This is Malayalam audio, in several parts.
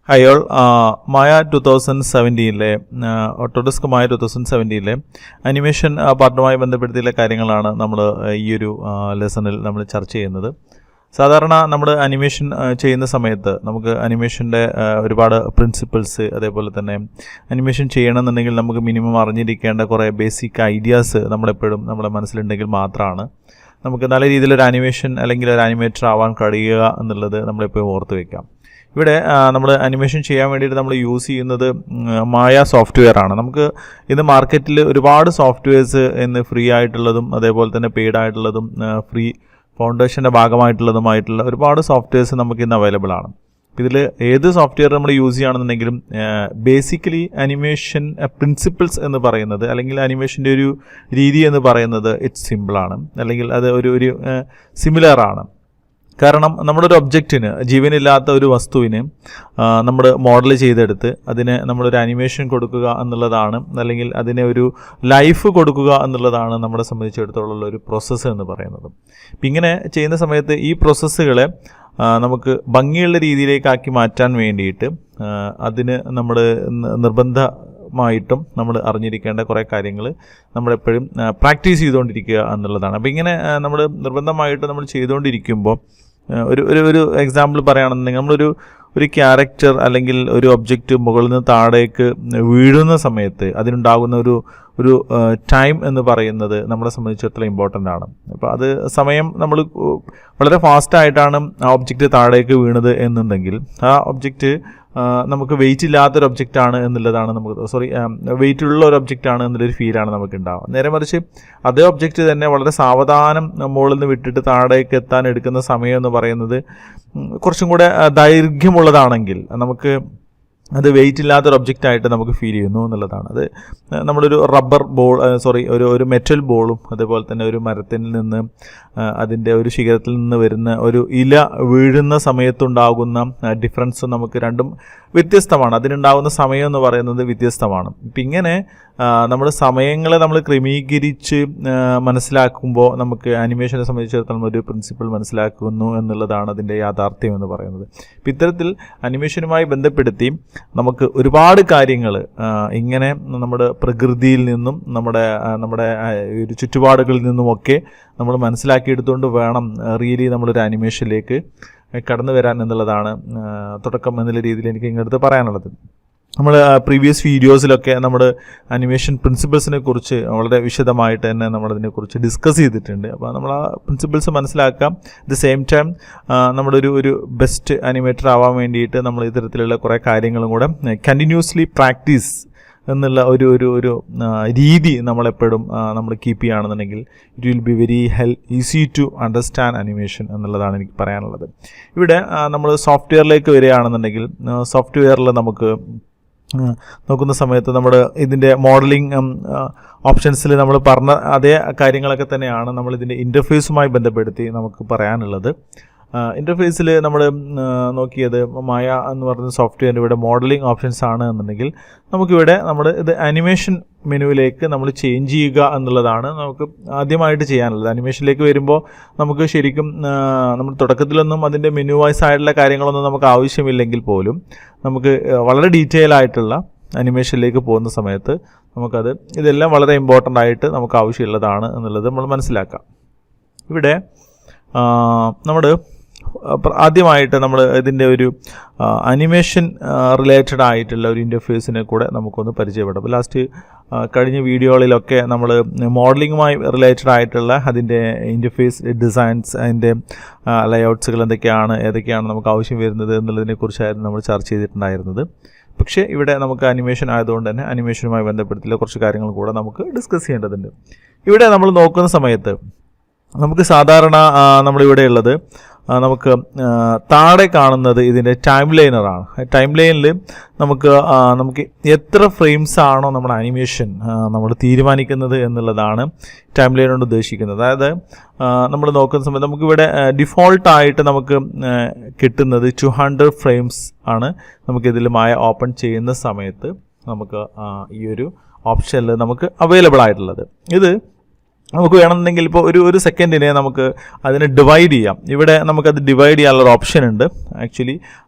Hi all, മായ 2017 ഓട്ടോഡെസ്ക് മായ 2017 അനിമേഷൻ പാർട്ടുമായി ബന്ധപ്പെടുത്തിയുള്ള കാര്യങ്ങളാണ് നമ്മൾ ഈ ഒരു ലെസണിൽ നമ്മൾ ചർച്ച ചെയ്യുന്നത്. സാധാരണ നമ്മൾ അനിമേഷൻ ചെയ്യുന്ന സമയത്ത് നമുക്ക് അനിമേഷൻ്റെ ഒരുപാട് പ്രിൻസിപ്പിൾസ്, അതേപോലെ തന്നെ അനിമേഷൻ ചെയ്യണമെന്നുണ്ടെങ്കിൽ നമുക്ക് മിനിമം അറിഞ്ഞിരിക്കേണ്ട കുറേ ബേസിക് ഐഡിയാസ് നമ്മളെപ്പോഴും നമ്മുടെ മനസ്സിലുണ്ടെങ്കിൽ മാത്രമാണ് നമുക്ക് നല്ല രീതിയിലൊരു അനിമേഷൻ അല്ലെങ്കിൽ ഒരു അനിമേറ്റർ ആവാൻ കഴിയുക എന്നുള്ളത് നമ്മളെപ്പോഴും ഓർത്ത് വയ്ക്കാം. ഇവിടെ നമ്മൾ അനിമേഷൻ ചെയ്യാൻ വേണ്ടിയിട്ട് നമ്മൾ യൂസ് ചെയ്യുന്നത് മായ സോഫ്റ്റ്വെയർ ആണ്. നമുക്ക് ഇന്ന് മാർക്കറ്റിൽ ഒരുപാട് സോഫ്റ്റ്വെയർസ് ഇന്ന് ഫ്രീ ആയിട്ടുള്ളതും അതേപോലെ തന്നെ പെയ്ഡ് ആയിട്ടുള്ളതും ഫ്രീ ഫൗണ്ടേഷൻ്റെ ഭാഗമായിട്ടുള്ളതുമായിട്ടുള്ള ഒരുപാട് സോഫ്റ്റ്വെയർസ് നമുക്ക് ഇന്ന് അവൈലബിൾ ആണ്. ഇതിൽ ഏത് സോഫ്റ്റ്വെയർ നമ്മൾ യൂസ് ചെയ്യുകയാണെന്നുണ്ടെങ്കിലും ബേസിക്കലി അനിമേഷൻ പ്രിൻസിപ്പിൾസ് എന്ന് പറയുന്നത് അല്ലെങ്കിൽ അനിമേഷൻ്റെ ഒരു രീതി എന്ന് പറയുന്നത് ഇറ്റ്സ് സിമ്പിളാണ്, അല്ലെങ്കിൽ അത് ഒരു സിമിലറാണ്. കാരണം നമ്മളൊരു ഒബ്ജക്റ്റിന്, ജീവനില്ലാത്ത ഒരു വസ്തുവിന് നമ്മൾ മോഡൽ ചെയ്തെടുത്ത് അതിന് നമ്മളൊരു അനിമേഷൻ കൊടുക്കുക എന്നുള്ളതാണ്, അല്ലെങ്കിൽ അതിനെ ഒരു ലൈഫ് കൊടുക്കുക എന്നുള്ളതാണ് നമ്മളെ സംബന്ധിച്ചിടത്തോളം ഒരു പ്രോസസ്സ് എന്ന് പറയുന്നത്. അപ്പം ഇങ്ങനെ ചെയ്യുന്ന സമയത്ത് ഈ പ്രോസസ്സുകളെ നമുക്ക് ഭംഗിയുള്ള രീതിയിലേക്കാക്കി മാറ്റാൻ വേണ്ടിയിട്ട് അതിന് നമ്മൾ നിർബന്ധമായിട്ടും നമ്മൾ അറിഞ്ഞിരിക്കേണ്ട കുറേ കാര്യങ്ങൾ നമ്മളെപ്പോഴും പ്രാക്ടീസ് ചെയ്തുകൊണ്ടിരിക്കുക എന്നുള്ളതാണ്. അപ്പോൾ ഇങ്ങനെ നമ്മൾ നിർബന്ധമായിട്ട് നമ്മൾ ചെയ്തുകൊണ്ടിരിക്കുമ്പോൾ ഒരു എക്സാമ്പിൾ പറയുകയാണെന്നുണ്ടെങ്കിൽ നമ്മളൊരു ക്യാരക്ടർ അല്ലെങ്കിൽ ഒരു ഒബ്ജക്റ്റ് മുകളിൽ നിന്ന് താഴേക്ക് വീഴുന്ന സമയത്ത് അതിനുണ്ടാകുന്ന ഒരു ടൈം എന്ന് പറയുന്നത് നമ്മളെ സംബന്ധിച്ചിടത്തോളം ഇമ്പോർട്ടൻ്റ് ആണ്. അപ്പോൾ അത് സമയം നമ്മൾ വളരെ ഫാസ്റ്റായിട്ടാണ് ആ ഒബ്ജക്റ്റ് താഴേക്ക് വീണത് എന്നുണ്ടെങ്കിൽ ആ ഒബ്ജക്റ്റ് നമുക്ക് വെയിറ്റ് ഇല്ലാത്തൊരു ഒബ്ജക്റ്റാണ് എന്നുള്ളതാണ് വെയിറ്റ് ഉള്ള ഒരു ഒബ്ജക്റ്റാണ് എന്നുള്ളൊരു ഫീലാണ് നമുക്ക് ഉണ്ടാവുക. നേരെ മറിച്ച് അതേ ഒബ്ജക്റ്റ് തന്നെ വളരെ സാവധാനം മുകളിൽ നിന്ന് വിട്ടിട്ട് താഴേക്ക് എത്താൻ എടുക്കുന്ന സമയം എന്ന് പറയുന്നത് കുറച്ചും കൂടെ ദൈർഘ്യമുള്ളതാണെങ്കിൽ നമുക്ക് അത് വെയിറ്റ് ഇല്ലാത്തൊരു ഒബ്ജക്റ്റായിട്ട് നമുക്ക് ഫീൽ ചെയ്യുന്നു എന്നുള്ളതാണ്. അത് നമ്മളൊരു റബ്ബർ ബോൾ ഒരു മെറ്റൽ ബോളും അതേപോലെ തന്നെ ഒരു മരത്തിൽ നിന്ന് അതിൻ്റെ ഒരു ശിഖരത്തിൽ നിന്ന് വരുന്ന ഒരു ഇല വീഴുന്ന സമയത്തുണ്ടാകുന്ന ഡിഫറൻസ് നമുക്ക് രണ്ടും വ്യത്യസ്തമാണ്. അതിനുണ്ടാകുന്ന സമയം എന്ന് പറയുന്നത് വ്യത്യസ്തമാണ്. ഇപ്പം ഇങ്ങനെ നമ്മൾ സമയങ്ങളെ നമ്മൾ ക്രമീകരിച്ച് മനസ്സിലാക്കുമ്പോൾ നമുക്ക് അനിമേഷനെ സംബന്ധിച്ചിടത്തോളം ഒരു പ്രിൻസിപ്പിൾ മനസ്സിലാക്കുന്നു എന്നുള്ളതാണ് അതിൻ്റെ യാഥാർത്ഥ്യം എന്ന് പറയുന്നത്. ഇപ്പം ഇത്തരത്തിൽ അനിമേഷനുമായി ബന്ധപ്പെടുത്തി നമുക്ക് ഒരുപാട് കാര്യങ്ങൾ ഇങ്ങനെ നമ്മുടെ പ്രകൃതിയിൽ നിന്നും നമ്മുടെ ഒരു ചുറ്റുപാടുകളിൽ നിന്നുമൊക്കെ നമ്മൾ മനസ്സിലാക്കിയെടുത്തുകൊണ്ട് വേണം റിയലി നമ്മളൊരു അനിമേഷനിലേക്ക് കടന്നു വരാൻ എന്നുള്ളതാണ് തുടക്കം എന്നുള്ള രീതിയിൽ എനിക്ക് ഇങ്ങടുത്ത് പറയാനുള്ളത്. നമ്മൾ പ്രീവിയസ് വീഡിയോസിലൊക്കെ നമ്മൾ അനിമേഷൻ പ്രിൻസിപ്പിൾസിനെ കുറിച്ച് വളരെ വിശദമായിട്ട് തന്നെ നമ്മളതിനെക്കുറിച്ച് ഡിസ്കസ് ചെയ്തിട്ടുണ്ട്. അപ്പോൾ നമ്മൾ ആ പ്രിൻസിപ്പിൾസ് മനസ്സിലാക്കാം. അറ്റ് ദ സെയിം ടൈം നമ്മളൊരു ബെസ്റ്റ് അനിമേറ്റർ ആവാൻ വേണ്ടിയിട്ട് നമ്മൾ ഇത്തരത്തിലുള്ള കുറേ കാര്യങ്ങളും കൂടെ കണ്ടിന്യൂസ്ലി പ്രാക്ടീസ് എന്നുള്ള ഒരു രീതി നമ്മളെപ്പോഴും നമ്മൾ കീപ്പ് ചെയ്യുകയാണെന്നുണ്ടെങ്കിൽ it will be very easy to understand animation എന്നുള്ളതാണ് എനിക്ക് പറയാനുള്ളത്. ഇവിടെ നമ്മൾ സോഫ്റ്റ്വെയറിലേക്ക് വരികയാണെന്നുണ്ടെങ്കിൽ സോഫ്റ്റ്വെയറിൽ നമുക്ക് നോക്കുന്ന സമയത്ത് നമ്മൾ ഇതിൻ്റെ മോഡലിംഗ് ഓപ്ഷൻസിൽ നമ്മൾ പറഞ്ഞ അതേ കാര്യങ്ങളൊക്കെ തന്നെയാണ് നമ്മൾ ഇതിൻ്റെ ഇൻ്റർഫേസുമായി ബന്ധപ്പെടുത്തി നമുക്ക് പറയാനുള്ളത്. ഇൻ്റർഫേസിൽ നമ്മൾ നോക്കിയത് മായ എന്ന് പറയുന്ന സോഫ്റ്റ്വെയറിൻ്റെ ഇവിടെ മോഡലിംഗ് ഓപ്ഷൻസ് ആണ് എന്നുണ്ടെങ്കിൽ നമുക്കിവിടെ ഇത് അനിമേഷൻ മെനുവിലേക്ക് നമ്മൾ ചേഞ്ച് ചെയ്യുക എന്നുള്ളതാണ് നമുക്ക് ആദ്യമായിട്ട് ചെയ്യാനുള്ളത്. അനിമേഷനിലേക്ക് വരുമ്പോൾ നമുക്ക് ശരിക്കും നമ്മൾ തുടക്കത്തിലൊന്നും അതിൻ്റെ മെനു വൈസ് ആയിട്ടുള്ള കാര്യങ്ങളൊന്നും നമുക്ക് ആവശ്യമില്ലെങ്കിൽ പോലും നമുക്ക് വളരെ ഡീറ്റെയിൽ ആയിട്ടുള്ള അനിമേഷനിലേക്ക് പോകുന്ന സമയത്ത് ഇതെല്ലാം വളരെ ഇമ്പോർട്ടൻ്റ് ആയിട്ട് നമുക്ക് ആവശ്യമുള്ളതാണ് എന്നുള്ളത് നമ്മൾ മനസ്സിലാക്കാം. ഇവിടെ ആദ്യമായിട്ട് നമ്മൾ ഇതിൻ്റെ ഒരു അനിമേഷൻ റിലേറ്റഡ് ആയിട്ടുള്ള ഒരു ഇൻ്റർഫേസിനെ കൂടെ നമുക്കൊന്ന് പരിചയപ്പെടാം. അപ്പോൾ ലാസ്റ്റ് കഴിഞ്ഞ വീഡിയോകളിലൊക്കെ നമ്മൾ മോഡലിങ്ങുമായി റിലേറ്റഡ് ആയിട്ടുള്ള അതിൻ്റെ ഇൻ്റർഫേസ് ഡിസൈൻസ്, അതിൻ്റെ ലേഔട്ട്സുകൾ ഏതൊക്കെയാണ് നമുക്ക് ആവശ്യം വരുന്നത് എന്നുള്ളതിനെക്കുറിച്ചായിരുന്നു നമ്മൾ ചർച്ച ചെയ്തിട്ടുണ്ടായിരുന്നത്. പക്ഷേ ഇവിടെ നമുക്ക് അനിമേഷൻ ആയതുകൊണ്ട് തന്നെ അനിമേഷനുമായി ബന്ധപ്പെടുത്തിയുള്ള കുറച്ച് കാര്യങ്ങൾ കൂടെ നമുക്ക് ഡിസ്കസ് ചെയ്യേണ്ടതുണ്ട്. ഇവിടെ നമ്മൾ നോക്കുന്ന സമയത്ത് നമുക്ക് സാധാരണ നമ്മളിവിടെ ഉള്ളത് നമുക്ക് താഴെ കാണുന്നത് ഇതിൻ്റെ ടൈം ലൈനറാണ്. ടൈം ലൈനിൽ നമുക്ക് എത്ര ഫ്രെയിംസ് ആണോ നമ്മുടെ അനിമേഷൻ നമ്മൾ തീരുമാനിക്കുന്നത് എന്നുള്ളതാണ് ടൈം ലൈൻ കൊണ്ട് ഉദ്ദേശിക്കുന്നത്. അതായത് നമ്മൾ നോക്കുന്ന സമയത്ത് നമുക്കിവിടെ ഡിഫോൾട്ടായിട്ട് നമുക്ക് കിട്ടുന്നത് 200 ഫ്രെയിംസ് ആണ് നമുക്കിതിൽ മായ ഓപ്പൺ ചെയ്യുന്ന സമയത്ത് നമുക്ക് ഈ ഒരു ഓപ്ഷനിൽ നമുക്ക് അവൈലബിൾ ആയിട്ടുള്ളത്. ഇത് നമുക്ക് വേണമെന്നുണ്ടെങ്കിൽ ഇപ്പോൾ ഒരു സെക്കൻഡിനെ നമുക്ക് അതിനെ ഡിവൈഡ് ചെയ്യാം. ഇവിടെ നമുക്കത് ഡിവൈഡ് ചെയ്യാനുള്ളൊരു ഓപ്ഷൻ ഉണ്ട്. ആക്ച്വലി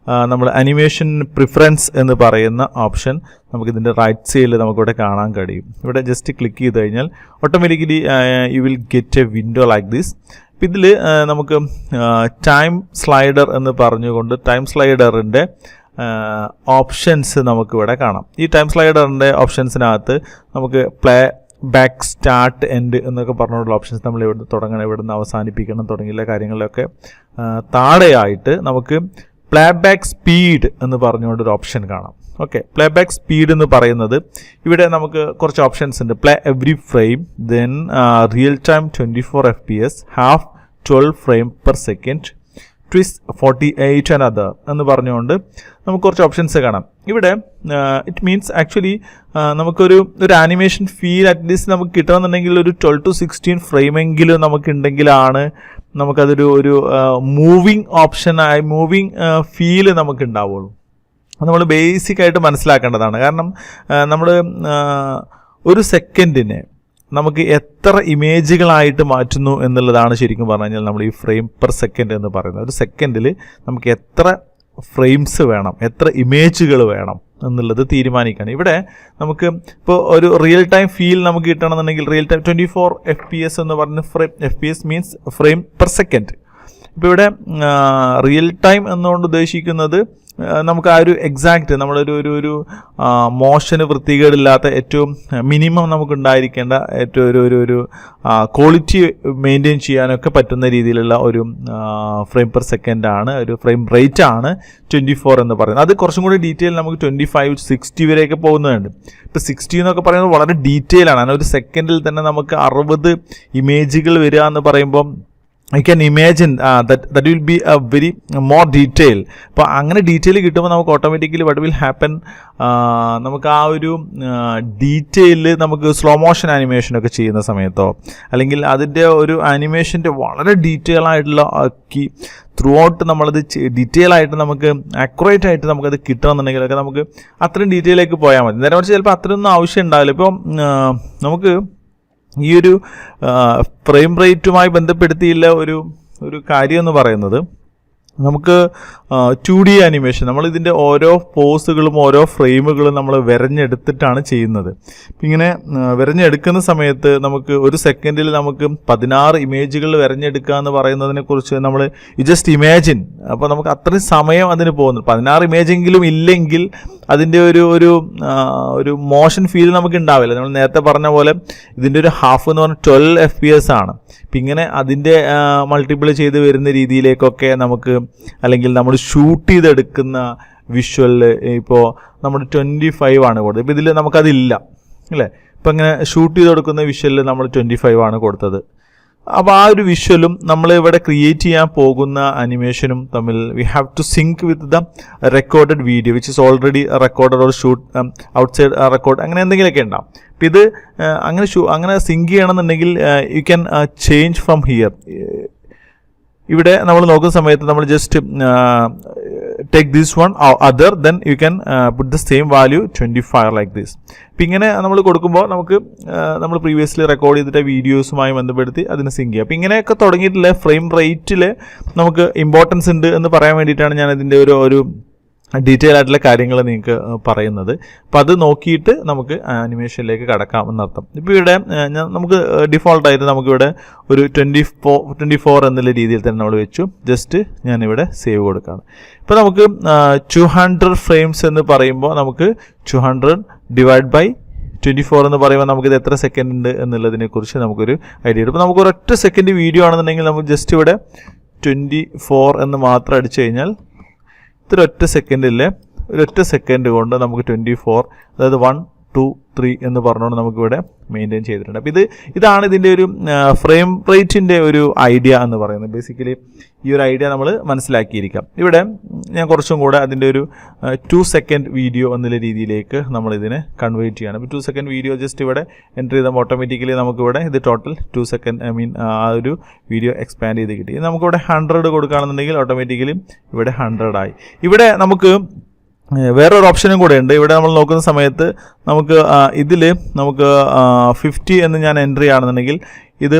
നമ്മൾ അനിമേഷൻ പ്രിഫറൻസ് എന്ന് പറയുന്ന ഓപ്ഷൻ നമുക്കിതിൻ്റെ റൈറ്റ് സൈഡിൽ നമുക്കിവിടെ കാണാൻ കഴിയും. ഇവിടെ ജസ്റ്റ് ക്ലിക്ക് ചെയ്ത് കഴിഞ്ഞാൽ automatically you will get A window like this. അപ്പം ഇതിൽ നമുക്ക് ടൈം സ്ലൈഡർ എന്ന് പറഞ്ഞുകൊണ്ട് ടൈം സ്ലൈഡറിൻ്റെ ഓപ്ഷൻസ് നമുക്കിവിടെ കാണാം. ഈ ടൈം സ്ലൈഡറിൻ്റെ ഓപ്ഷൻസിനകത്ത് നമുക്ക് പ്ലേ ബാക്ക്, സ്റ്റാർട്ട്, എൻഡ് എന്നൊക്കെ പറഞ്ഞുകൊണ്ടുള്ള ഓപ്ഷൻസ് നമ്മൾ ഇവിടുന്ന് തുടങ്ങണം, ഇവിടുന്ന് അവസാനിപ്പിക്കണം തുടങ്ങിയുള്ള കാര്യങ്ങളിലൊക്കെ താഴെയായിട്ട് നമുക്ക് പ്ലേ ബാക്ക് സ്പീഡ് എന്ന് പറഞ്ഞുകൊണ്ടൊരു ഓപ്ഷൻ കാണാം. ഓക്കെ, പ്ലേ ബാക്ക് സ്പീഡ് എന്ന് പറയുന്നത് ഇവിടെ നമുക്ക് കുറച്ച് ഓപ്ഷൻസ് ഉണ്ട്. Play every frame, then real time 24 FPS, half 12 frame per second, twist 48 and other എന്ന് പറഞ്ഞുകൊണ്ട് നമുക്ക് കുറച്ച് ഓപ്ഷൻസ് കാണാം. ഇവിടെ ഇറ്റ് മീൻസ് ആക്ച്വലി നമുക്കൊരു ആനിമേഷൻ ഫീൽ അറ്റ്ലീസ്റ്റ് നമുക്ക് കിട്ടണമെന്നുണ്ടെങ്കിൽ ഒരു 12 to 16 ഫ്രെയിമെങ്കിലും നമുക്കുണ്ടെങ്കിലാണ് നമുക്കതൊരു മൂവിങ് ഓപ്ഷനായി മൂവിങ് ഫീല് നമുക്ക് ഉണ്ടാവുള്ളൂ. അത് നമ്മൾ ബേസിക്കായിട്ട് മനസ്സിലാക്കേണ്ടതാണ്. കാരണം നമ്മൾ ഒരു സെക്കൻഡിനെ നമുക്ക് എത്ര ഇമേജുകളായിട്ട് മാറ്റുന്നു എന്നുള്ളതാണ് ശരിക്കും പറഞ്ഞു കഴിഞ്ഞാൽ നമ്മൾ ഈ ഫ്രെയിം പെർ സെക്കൻഡ് എന്ന് പറയുന്നത്. ഒരു സെക്കൻഡിൽ നമുക്ക് എത്ര ഫ്രെയിംസ് വേണം, എത്ര ഇമേജുകൾ വേണം എന്നുള്ളത് തീരുമാനിക്കുകയാണ്. ഇവിടെ നമുക്ക് ഇപ്പോൾ ഒരു റിയൽ ടൈം ഫീൽ നമുക്ക് കിട്ടണമെന്നുണ്ടെങ്കിൽ റിയൽ ടൈം 24 FPS എന്ന് പറഞ്ഞ FPS means frame per second. ഇപ്പോൾ ഇവിടെ റിയൽ ടൈം എന്നുകൊണ്ട് ഉദ്ദേശിക്കുന്നത് നമുക്ക് ആ ഒരു എക്സാക്റ്റ് നമ്മളൊരു മോഷന് വൃത്തികേടില്ലാത്ത ഏറ്റവും മിനിമം നമുക്കുണ്ടായിരിക്കേണ്ട ഏറ്റവും ഒരു ക്വാളിറ്റി മെയിൻറ്റെയിൻ ചെയ്യാനൊക്കെ പറ്റുന്ന രീതിയിലുള്ള ഒരു ഫ്രെയിം പെർ സെക്കൻഡാണ്, ഒരു ഫ്രെയിം റേറ്റ് ആണ് 24 എന്ന് പറയുന്നത്. അത് കുറച്ചും കൂടി ഡീറ്റെയിൽ നമുക്ക് 25, 60 വരെയൊക്കെ പോകുന്നുണ്ട്. ഇപ്പോൾ 60 എന്നൊക്കെ പറയുന്നത് വളരെ ഡീറ്റെയിൽ ആണ്. ഒരു സെക്കൻഡിൽ തന്നെ നമുക്ക് 60 ഇമേജുകൾ വരിക എന്ന് പറയുമ്പോൾ I can imagine that will be A very more detail. അപ്പോൾ അങ്ങനെ ഡീറ്റെയിൽ കിട്ടുമ്പോൾ നമുക്ക് ഓട്ടോമാറ്റിക്കലി വട്ട് വിൽ ഹാപ്പൻ, നമുക്ക് ആ ഒരു ഡീറ്റെയിൽ നമുക്ക് സ്ലോ മോഷൻ ആനിമേഷനൊക്കെ ചെയ്യുന്ന സമയത്തോ അല്ലെങ്കിൽ അതിൻ്റെ ഒരു ആനിമേഷൻ്റെ വളരെ ഡീറ്റെയിൽ ആയിട്ടുള്ള ത്രൂ ഔട്ട് നമ്മളത് ഡീറ്റെയിൽ ആയിട്ട് നമുക്ക് ആക്യുറേറ്റ് ആയിട്ട് നമുക്കത് കിട്ടണമെന്നുണ്ടെങ്കിലൊക്കെ നമുക്ക് അത്രയും ഡീറ്റെയിലേക്ക് പോയാൽ മതി. നേരെ മറിച്ച് ചിലപ്പോൾ അത്രയൊന്നും ആവശ്യം ഉണ്ടാവില്ല. ഇപ്പോൾ നമുക്ക് ഈ ഒരു ഫ്രെയിം റേറ്റുമായി ബന്ധപ്പെടുത്തിയുള്ള ഒരു കാര്യം എന്ന് പറയുന്നത് നമുക്ക് 2D ആനിമേഷൻ നമ്മളിതിൻ്റെ ഓരോ പോസുകളും ഓരോ ഫ്രെയിമുകളും നമ്മൾ വരഞ്ഞെടുത്തിട്ടാണ് ചെയ്യുന്നത്. ഇങ്ങനെ വരഞ്ഞെടുക്കുന്ന സമയത്ത് നമുക്ക് ഒരു സെക്കൻഡിൽ നമുക്ക് 16 ഇമേജുകൾ വരഞ്ഞെടുക്കുക എന്ന് പറയുന്നതിനെക്കുറിച്ച് നമ്മൾ ജസ്റ്റ് ഇമാജിൻ. അപ്പോൾ നമുക്ക് അത്രയും സമയം അതിന് പോകുന്നു. 16 ഇമേജെങ്കിലും ഇല്ലെങ്കിൽ അതിൻ്റെ ഒരു മോഷൻ ഫീൽ നമുക്ക് ഉണ്ടാവില്ല. നമ്മൾ നേരത്തെ പറഞ്ഞ പോലെ ഇതിൻ്റെ ഒരു ഹാഫ് എന്ന് പറഞ്ഞാൽ 12 FPS ആണ്. അപ്പം ഇങ്ങനെ അതിൻ്റെ മൾട്ടിപ്പിൾ ചെയ്ത് വരുന്ന രീതിയിലേക്കൊക്കെ നമുക്ക് അല്ലെങ്കിൽ നമ്മൾ ഷൂട്ട് ചെയ്തെടുക്കുന്ന വിഷ്വലിൽ ഇപ്പോൾ നമ്മൾ 25 ആണ് കൊടുത്തത്. ഇപ്പോൾ ഇതിൽ നമുക്കതില്ല അല്ലേ. ഇപ്പം ഇങ്ങനെ ഷൂട്ട് ചെയ്ത് കൊടുക്കുന്ന വിഷ്വലിൽ നമ്മൾ 25 ആണ് കൊടുത്തത്. അപ്പോൾ ആ ഒരു വിഷ്വലും നമ്മൾ ഇവിടെ ക്രിയേറ്റ് ചെയ്യാൻ പോകുന്ന അനിമേഷനും തമ്മിൽ we have to sync with the recorded video which is already recorded or shoot outside record അങ്ങനെ എന്തെങ്കിലുമൊക്കെ ഉണ്ടാവും. അപ്പം ഇത് അങ്ങനെ സിങ്ക് ചെയ്യണമെന്നുണ്ടെങ്കിൽ you can change from here. ഇവിടെ നമ്മൾ നോക്കുന്ന സമയത്ത് നമ്മൾ just take this one other than you can put the same value 25 like this. അപ്പം ഇങ്ങനെ നമ്മൾ കൊടുക്കുമ്പോൾ നമുക്ക് നമ്മൾ പ്രീവിയസ്ലി റെക്കോർഡ് ചെയ്തിട്ട് വീഡിയോസുമായി ബന്ധപ്പെടുത്തി അതിന് സിങ്ക് ചെയ്യുക. അപ്പം ഇങ്ങനെയൊക്കെ തുടങ്ങിയിട്ടുള്ള ഫ്രെയിം റേറ്റിൽ നമുക്ക് ഇമ്പോർട്ടൻസ് ഉണ്ട് എന്ന് പറയാൻ വേണ്ടിയിട്ടാണ് ഞാൻ ഇതിൻ്റെ ഒരു ഡീറ്റെയിൽ ആയിട്ടുള്ള കാര്യങ്ങൾ നിങ്ങൾക്ക് പറയുന്നത്. അപ്പോൾ അത് നോക്കിയിട്ട് നമുക്ക് ആനിമേഷനിലേക്ക് കടക്കാം എന്നർത്ഥം. ഇപ്പോൾ ഇവിടെ നമുക്ക് ഡിഫോൾട്ടായിട്ട് നമുക്കിവിടെ ഒരു 24 എന്നുള്ള രീതിയിൽ തന്നെ നമ്മൾ വെച്ചു. ജസ്റ്റ് ഞാനിവിടെ സേവ് കൊടുക്കുകയാണ്. ഇപ്പോൾ നമുക്ക് 200 ഫ്രെയിംസ് എന്ന് പറയുമ്പോൾ നമുക്ക് 200 ഡിവൈഡ് ബൈ 24 എന്ന് പറയുമ്പോൾ നമുക്കിത് എത്ര സെക്കൻഡ് ഉണ്ട് എന്നുള്ളതിനെക്കുറിച്ച് നമുക്കൊരു ഐഡിയ ഉണ്ട്. ഇപ്പോൾ നമുക്ക് ഒരൊറ്റ സെക്കൻഡ് വീഡിയോ ആണെന്നുണ്ടെങ്കിൽ നമുക്ക് ജസ്റ്റ് ഇവിടെ 24 എന്ന് മാത്രം അടിച്ചു കഴിഞ്ഞാൽ ഒരൊറ്റ സെക്കൻഡ് കൊണ്ട് നമുക്ക് 24 അതായത് 1, 2, 3 എന്ന് പറഞ്ഞുകൊണ്ട് നമുക്കിവിടെ മെയിൻറ്റെയിൻ ചെയ്തിട്ടുണ്ട്. അപ്പോൾ ഇതാണ് ഇതിൻ്റെ ഒരു ഫ്രെയിം റേറ്റിൻ്റെ ഒരു ഐഡിയ എന്ന് പറയുന്നത്. ബേസിക്കലി ഈ ഒരു ഐഡിയ നമ്മൾ മനസ്സിലാക്കിയിരിക്കാം. ഇവിടെ ഞാൻ കുറച്ചും കൂടെ അതിൻ്റെ ഒരു 2 സെക്കൻഡ് വീഡിയോ എന്നുള്ള രീതിയിലേക്ക് നമ്മളിതിനെ കൺവേർട്ട് ചെയ്യണം. ഇപ്പോൾ 2 സെക്കൻഡ് വീഡിയോ ജസ്റ്റ് ഇവിടെ എൻ്റർ ചെയ്താൽ ഓട്ടോമാറ്റിക്കലി നമുക്കിവിടെ ഇത് ടോട്ടൽ 2 സെക്കൻഡ് ആ ഒരു വീഡിയോ എക്സ്പാൻഡ് ചെയ്ത് കിട്ടി. നമുക്കിവിടെ 100 കൊടുക്കുകയാണെന്നുണ്ടെങ്കിൽ ഓട്ടോമാറ്റിക്കലി ഇവിടെ 100 ആയി. ഇവിടെ നമുക്ക് വേറൊരു ഓപ്ഷനും കൂടെ ഉണ്ട്. ഇവിടെ നമ്മൾ നോക്കുന്ന സമയത്ത് നമുക്ക് ഇതിൽ നമുക്ക് 50 എന്ന് ഞാൻ എൻ്റർ ചെയ്യുകയാണെന്നുണ്ടെങ്കിൽ ഇത്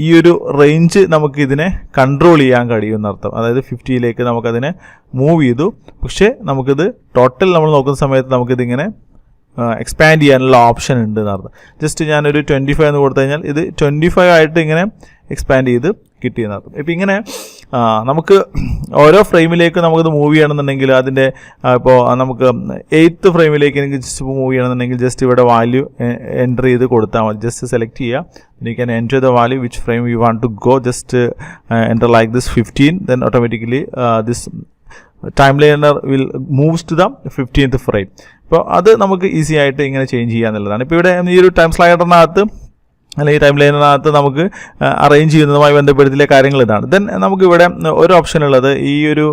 ഈ ഒരു റേഞ്ച് നമുക്ക് ഇതിനെ കൺട്രോൾ ചെയ്യാൻ കഴിയുമെന്നർത്ഥം. അതായത് 50ലേക്ക് നമുക്കതിനെ മൂവ് ചെയ്തു. പക്ഷേ നമുക്കിത് ടോട്ടൽ നമ്മൾ നോക്കുന്ന സമയത്ത് നമുക്കിതിങ്ങനെ എക്സ്പാൻഡ് ചെയ്യാനുള്ള ഓപ്ഷൻ ഉണ്ട് എന്നർത്ഥം. ജസ്റ്റ് ഞാനൊരു 25 എന്ന് കൊടുത്തു കഴിഞ്ഞാൽ ഇത് 25 ആയിട്ട് ഇങ്ങനെ എക്സ്പാൻഡ് ചെയ്ത് കിട്ടിയെന്നർത്ഥം. ഇപ്പം ഇങ്ങനെ നമുക്ക് ഓരോ ഫ്രെയിമിലേക്ക് നമുക്കിത് മൂവ് ചെയ്യണമെന്നുണ്ടെങ്കിൽ അതിൻ്റെ ഇപ്പോൾ നമുക്ക് 8th ഫ്രെയിമിലേക്ക് എനിക്ക് ജസ്റ്റ് മൂവ് ചെയ്യണമെന്നുണ്ടെങ്കിൽ ജസ്റ്റ് ഇവിടെ വാല്യൂ എൻ്റർ ചെയ്ത് കൊടുത്താൽ മതി. ജസ്റ്റ് സെലക്ട് ചെയ്യുക. You can enter the value which frame you want to go. Just enter like this 15. Then automatically this timeliner will moves to the 15th frame. അപ്പോൾ അത് നമുക്ക് ഈസി ആയിട്ട് ഇങ്ങനെ ചേഞ്ച് ചെയ്യാന്നുള്ളതാണ്. ഇപ്പോൾ ഇവിടെ ഈ ഒരു ടൈം സ്ലൈഡറിനകത്ത് അല്ലെങ്കിൽ ടൈം ലൈനിനകത്ത് നമുക്ക് അറേഞ്ച് ചെയ്യുന്നതുമായി ബന്ധപ്പെടുത്തിയ കാര്യങ്ങൾ ഇതാണ്. ദെൻ നമുക്കിവിടെ ഒരു ഓപ്ഷൻ ഉള്ളത് ഈ ഒരു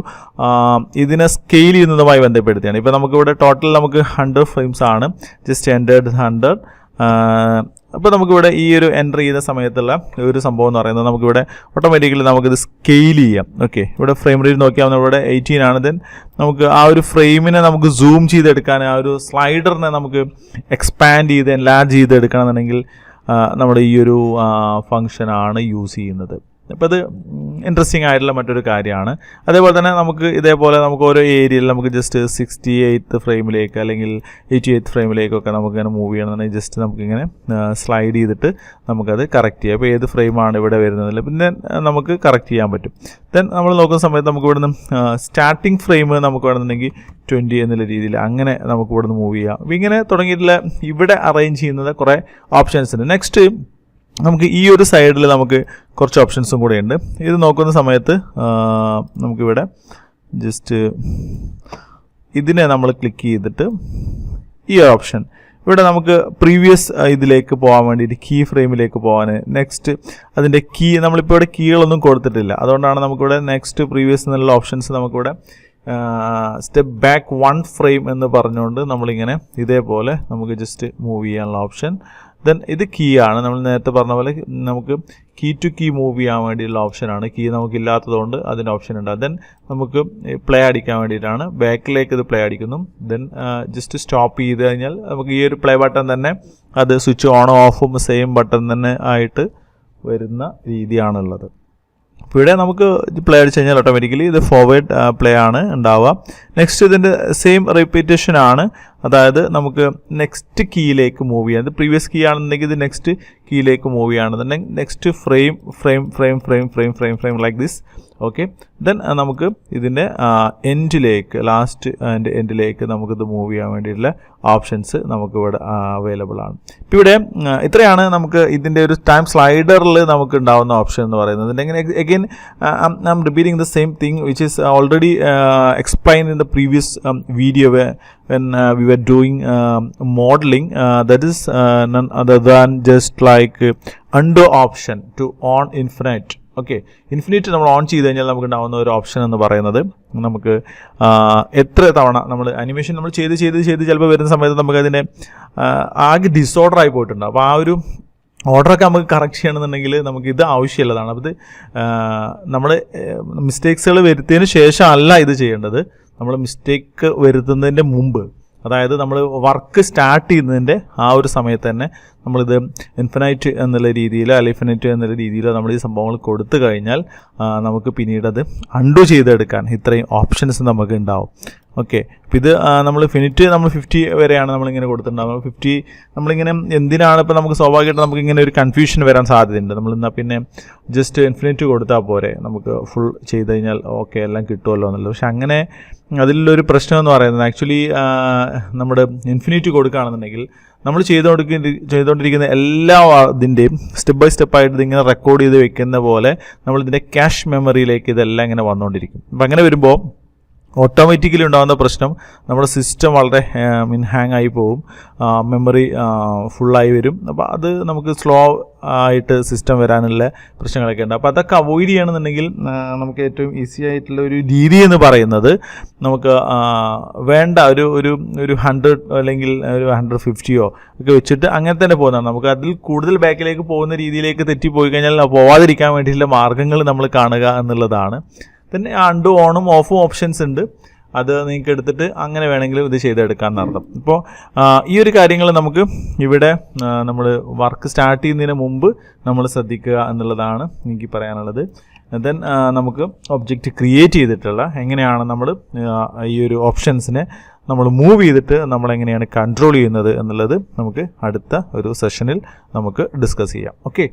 ഇതിനെ സ്കെയിൽ ചെയ്യുന്നതുമായി ബന്ധപ്പെടുത്തിയാണ്. ഇപ്പോൾ നമുക്കിവിടെ ടോട്ടൽ നമുക്ക് 100 ഫ്രെയിംസ് ആണ്. ജസ്റ്റ് എൻ്റേർഡ് 100. അപ്പോൾ നമുക്കിവിടെ ഈ ഒരു എൻ്റർ ചെയ്യുന്ന സമയത്തുള്ള ഒരു സംഭവം എന്ന് പറയുന്നത് നമുക്കിവിടെ ഓട്ടോമാറ്റിക്കലി നമുക്കിത് സ്കെയിൽ ചെയ്യാം. ഓക്കെ, ഇവിടെ ഫ്രെയിം റേറ്റ് നോക്കിയാൽ ഇവിടെ 18 ആണ്. ദെൻ നമുക്ക് ആ ഒരു ഫ്രെയിമിനെ നമുക്ക് സൂം ചെയ്തെടുക്കാൻ, ആ ഒരു സ്ലൈഡറിനെ നമുക്ക് എക്സ്പാൻഡ് ചെയ്ത് എൻലാർജ് ചെയ്തെടുക്കണമെന്നുണ്ടെങ്കിൽ നമ്മുടെ ഈ ഒരു ഫങ്ഷനാണ് യൂസ് ചെയ്യുന്നത്. അപ്പോൾ അത് ഇൻട്രസ്റ്റിംഗ് ആയിട്ടുള്ള മറ്റൊരു കാര്യമാണ്. അതേപോലെ തന്നെ നമുക്ക് ഇതേപോലെ നമുക്ക് ഓരോ ഏരിയയിൽ നമുക്ക് ജസ്റ്റ് 68th ഫ്രെയിമിലേക്ക് അല്ലെങ്കിൽ 88th ഫ്രെയിമിലേക്കൊക്കെ നമുക്കിങ്ങനെ മൂവ് ചെയ്യണമെന്നുണ്ടെങ്കിൽ ജസ്റ്റ് നമുക്കിങ്ങനെ സ്ലൈഡ് ചെയ്തിട്ട് നമുക്കത് കറക്റ്റ് ചെയ്യാം. അപ്പോൾ ഏത് ഫ്രെയിമാണ് ഇവിടെ വരുന്നതിൽ പിന്നെ നമുക്ക് കറക്റ്റ് ചെയ്യാൻ പറ്റും. ദെൻ നമ്മൾ നോക്കുന്ന സമയത്ത് നമുക്ക് ഇവിടുന്ന് സ്റ്റാർട്ടിങ് ഫ്രെയിം നമുക്ക് വേണമെന്നുണ്ടെങ്കിൽ 20 എന്നുള്ള രീതിയിൽ അങ്ങനെ നമുക്ക് ഇവിടുന്ന് മൂവ് ചെയ്യാം. അപ്പോൾ ഇങ്ങനെ തുടങ്ങിയിട്ടുള്ള ഇവിടെ അറേഞ്ച് ചെയ്യുന്നത് കുറേ ഓപ്ഷൻസ് ഉണ്ട്. നെക്സ്റ്റ് നമുക്ക് ഈ ഒരു സൈഡിൽ നമുക്ക് കുറച്ച് ഓപ്ഷൻസും കൂടെ ഉണ്ട്. ഇത് നോക്കുന്ന സമയത്ത് നമുക്കിവിടെ ജസ്റ്റ് ഇതിനെ നമ്മൾ ക്ലിക്ക് ചെയ്തിട്ട് ഈ ഒരു ഓപ്ഷൻ ഇവിടെ നമുക്ക് പ്രീവിയസ് ഇതിലേക്ക് പോകാൻ വേണ്ടിയിട്ട് കീ ഫ്രെയിമിലേക്ക് പോകാൻ നെക്സ്റ്റ് അതിൻ്റെ കീ നമ്മളിപ്പോൾ ഇവിടെ കീകളൊന്നും കൊടുത്തിട്ടില്ല. അതുകൊണ്ടാണ് നമുക്കിവിടെ നെക്സ്റ്റ് പ്രീവിയസ് എന്നുള്ള ഓപ്ഷൻസ് നമുക്കിവിടെ സ്റ്റെപ്പ് ബാക്ക് 1 ഫ്രെയിം എന്ന് പറഞ്ഞുകൊണ്ട് നമ്മളിങ്ങനെ ഇതേപോലെ നമുക്ക് ജസ്റ്റ് മൂവ് ചെയ്യാനുള്ള ഓപ്ഷൻ. ദെൻ ഇത് കീ ആണ്. നമ്മൾ നേരത്തെ പറഞ്ഞ പോലെ നമുക്ക് കീ ടു കീ മൂവ് ചെയ്യാൻ വേണ്ടിയുള്ള ഓപ്ഷനാണ്. കീ നമുക്കില്ലാത്തതുകൊണ്ട് അതിൻ്റെ ഓപ്ഷൻ ഉണ്ട്. ദെൻ നമുക്ക് പ്ലേ അടിക്കാൻ വേണ്ടിയിട്ടാണ് ബാക്കിലേക്ക് ഇത് പ്ലേ അടിക്കുന്നു. ദെൻ ജസ്റ്റ് സ്റ്റോപ്പ് ചെയ്ത് കഴിഞ്ഞാൽ നമുക്ക് ഈ ഒരു പ്ലേ ബട്ടൺ തന്നെ അത് സ്വിച്ച് ഓണും ഓഫും സെയിം ബട്ടൺ തന്നെ ആയിട്ട് വരുന്ന രീതിയാണുള്ളത്. അപ്പോൾ ഇവിടെ നമുക്ക് പ്ലേ അടിച്ച് കഴിഞ്ഞാൽ ഓട്ടോമാറ്റിക്കലി ഇത് ഫോർവേഡ് പ്ലേ ആണ് ഉണ്ടാവുക. നെക്സ്റ്റ് ഇതിൻ്റെ സെയിം റിപ്പീറ്റേഷൻ ആണ്. അതായത് നമുക്ക് നെക്സ്റ്റ് കീയിലേക്ക് മൂവ് ചെയ്യാം. ഇത് പ്രീവിയസ് കീ ആണെന്നുണ്ടെങ്കിൽ ഇത് നെക്സ്റ്റ് കീയിലേക്ക് മൂവ് ചെയ്യുകയാണെന്നുണ്ടെങ്കിൽ next frame frame frame frame frame frame frame like this. Okay, then നമുക്ക് ഇതിൻ്റെ എൻഡിലേക്ക് ലാസ്റ്റ് ആൻഡ് എൻഡിലേക്ക് നമുക്കിത് മൂവ് ചെയ്യാൻ വേണ്ടിയിട്ടുള്ള ഓപ്ഷൻസ് നമുക്കിവിടെ അവൈലബിൾ ആണ്. ഇപ്പോൾ ഇവിടെ ഇത്രയാണ് നമുക്ക് ഇതിൻ്റെ ഒരു ടൈം സ്ലൈഡറിൽ നമുക്ക് ഉണ്ടാവുന്ന ഓപ്ഷൻ എന്ന് പറയുന്നത്. എങ്ങനെ again I am repeating the same thing which is already explain in the previous video when we were doing modeling. That is none other than just like undo option to on infinite. Okay, infinite നമ്മൾ ഓൺ ചെയ്ത് കഴിഞ്ഞാൽ നമുക്ക് ഉണ്ടാകുന്ന ഒരു ഓപ്ഷൻ എന്ന് പറയുന്നത് നമുക്ക് എത്ര തവണ നമ്മൾ അനിമേഷൻ നമ്മൾ ചെയ്ത് ചിലപ്പോൾ വരുന്ന സമയത്ത് നമുക്കതിൻ്റെ ആകെ ഡിസോർഡർ ആയി പോയിട്ടുണ്ട്. അപ്പോൾ ആ ഒരു ഓർഡറൊക്കെ നമുക്ക് കറക്റ്റ് ചെയ്യണമെന്നുണ്ടെങ്കിൽ നമുക്ക് ഇത് ആവശ്യമുള്ളതാണ്. അപ്പോൾ ഇത് നമ്മൾ മിസ്റ്റേക്സുകൾ വരുത്തിയതിന് ശേഷം അല്ല ഇത് ചെയ്യേണ്ടത്. നമ്മൾ മിസ്റ്റേക്ക് വരുത്തുന്നതിൻ്റെ മുമ്പ്, അതായത് നമ്മൾ വർക്ക് സ്റ്റാർട്ട് ചെയ്യുന്നതിൻ്റെ ആ ഒരു സമയത്ത് തന്നെ നമ്മളിത് ഇൻഫിനൈറ്റ് എന്നുള്ള രീതിയിലോ അല്ലെങ്കിൽ ഇൻഫിനിറ്റ് എന്നുള്ള രീതിയിലോ നമ്മൾ ഈ സംഭവങ്ങൾ കൊടുത്തു കഴിഞ്ഞാൽ നമുക്ക് പിന്നീട് അത് അൺഡു ചെയ്തെടുക്കാൻ ഇത്രയും ഓപ്ഷൻസ് നമുക്ക് ഉണ്ടാവും. ഓക്കെ, അപ്പോൾ ഇത് നമ്മൾ ഫിനിറ്റ് നമ്മൾ 50 വരെയാണ് നമ്മളിങ്ങനെ കൊടുത്തിട്ടുണ്ടാകും. 50 നമ്മളിങ്ങനെ എന്തിനാണ് ഇപ്പോൾ നമുക്ക് സ്വാഭാവികമായിട്ട് നമുക്കിങ്ങനെ ഒരു കൺഫ്യൂഷൻ വരാൻ സാധ്യതയുണ്ട്. നമ്മളെന്നാൽ പിന്നെ ജസ്റ്റ് ഇൻഫിനിറ്റ് കൊടുത്താൽ പോരെ, നമുക്ക് ഫുൾ ചെയ്ത് കഴിഞ്ഞാൽ ഓക്കെ എല്ലാം കിട്ടുമല്ലോ എന്നുള്ളത്. പക്ഷെ അങ്ങനെ അതിലൊരു പ്രശ്നം എന്ന് പറയുന്നത് ആക്ച്വലി നമ്മുടെ ഇൻഫിനിറ്റ് കൊടുക്കുകയാണെന്നുണ്ടെങ്കിൽ നമ്മൾ ചെയ്തുകൊണ്ടിരിക്കുന്ന എല്ലാ ഇതിൻ്റെയും സ്റ്റെപ്പ് ബൈ സ്റ്റെപ്പായിട്ട് ഇതിങ്ങനെ റെക്കോർഡ് ചെയ്ത് വെക്കുന്ന പോലെ നമ്മളിതിൻ്റെ ക്യാഷ് മെമ്മറിയിലേക്ക് ഇതെല്ലാം ഇങ്ങനെ വന്നുകൊണ്ടിരിക്കും. അപ്പം അങ്ങനെ വരുമ്പോൾ ഓട്ടോമാറ്റിക്കലി ഉണ്ടാകുന്ന പ്രശ്നം നമ്മുടെ സിസ്റ്റം വളരെ ഹാങ് ആയി പോവും, മെമ്മറി ഫുള്ളായി വരും. അപ്പോൾ അത് നമുക്ക് സ്ലോ ആയിട്ട് സിസ്റ്റം വരാനുള്ള പ്രശ്നങ്ങളൊക്കെ ഉണ്ട്. അപ്പോൾ അതൊക്കെ അവോയ്ഡ് ചെയ്യണമെന്നുണ്ടെങ്കിൽ നമുക്ക് ഏറ്റവും ഈസി ആയിട്ടുള്ള ഒരു രീതി എന്ന് പറയുന്നത് നമുക്ക് വേണ്ട ഒരു 100 അല്ലെങ്കിൽ ഒരു 150 ഒക്കെ വെച്ചിട്ട് അങ്ങനെ തന്നെ പോകുന്നതാണ്. നമുക്ക് അതിൽ കൂടുതൽ ബാക്കിലേക്ക് പോകുന്ന രീതിയിലേക്ക് തെറ്റിപ്പോയി കഴിഞ്ഞാൽ പോവാതിരിക്കാൻ വേണ്ടിയിട്ടുള്ള മാർഗ്ഗങ്ങൾ നമ്മൾ കാണുക എന്നുള്ളതാണ്. പിന്നെ അണ്ടു ഓണും ഓഫും ഓപ്ഷൻസ് ഉണ്ട്. അത് നിങ്ങൾക്ക് എടുത്തിട്ട് അങ്ങനെ വേണമെങ്കിലും ഇത് ചെയ്തെടുക്കാമെന്ന് അർത്ഥം. ഇപ്പോൾ ഈ ഒരു കാര്യങ്ങൾ നമുക്ക് ഇവിടെ നമ്മൾ വർക്ക് സ്റ്റാർട്ട് ചെയ്യുന്നതിന് മുമ്പ് നമ്മൾ ശ്രദ്ധിക്കുക എന്നുള്ളതാണ് എനിക്ക് പറയാനുള്ളത്. ദെൻ നമുക്ക് ഒബ്ജക്റ്റ് ക്രിയേറ്റ് ചെയ്തിട്ടുള്ള എങ്ങനെയാണ് നമ്മൾ ഈ ഒരു ഓപ്ഷൻസിനെ നമ്മൾ മൂവ് ചെയ്തിട്ട് നമ്മളെങ്ങനെയാണ് കൺട്രോൾ ചെയ്യുന്നത് എന്നുള്ളത് നമുക്ക് അടുത്ത ഒരു സെഷനിൽ നമുക്ക് ഡിസ്കസ് ചെയ്യാം. ഓക്കെ.